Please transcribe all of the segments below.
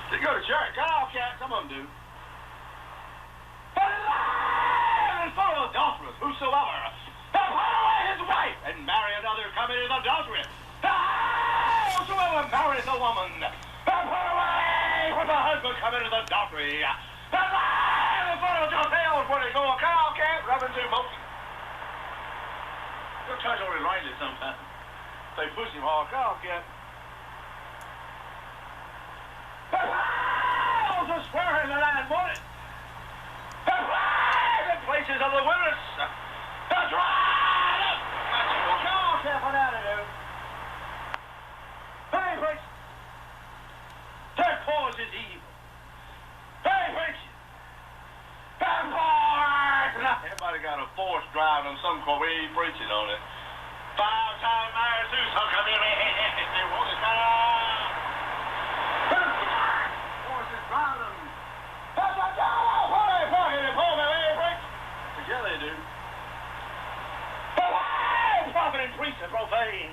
They go to church. Oh, can't. Some of them do. But alive and full of adulterers, whosoever have put away his wife and marry another committed adultery. Whosoever marries a woman and put away with a husband committed adultery. Alive and full of hell where they go a cow can't rub into motion. Your church only writes it sometimes. They push him all cow can't. The clouds are swearing that I want it. The private places of the wilderness. The dried up. Y'all can't put out of there. Hey, preach. Their cause is evil. Hey, preach. Their cause. Everybody got a force driving on some car. We ain't preaching on it. 5-time married too. So come here. They want it down. Yeah, they do. Prophet and priest are profane.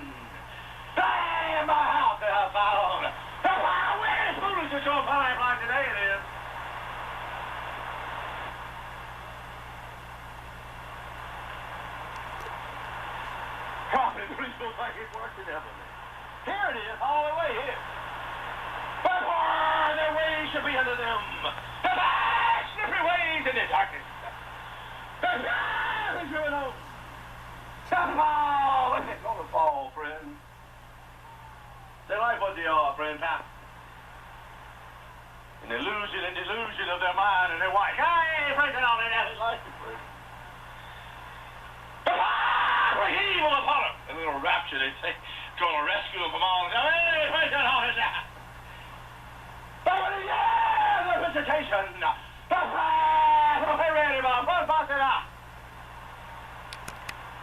They in my house they have found. That's why I wear foolish at your life like today it is. Prophet and priest profane is worse than ever. Here it is, all the way here. But their ways should be under them. The bad, slippery ways in the darkness. The path is driven over. Fall. It's going to fall, friend. They like what they are, friend. An illusion and delusion of their mind and their wife. Hey, breaking all that out of life, friend. Bring evil upon them. And they're going to rapture, they say. Going to rescue them from all. Hey, breaking all that out. But when the years of visitation,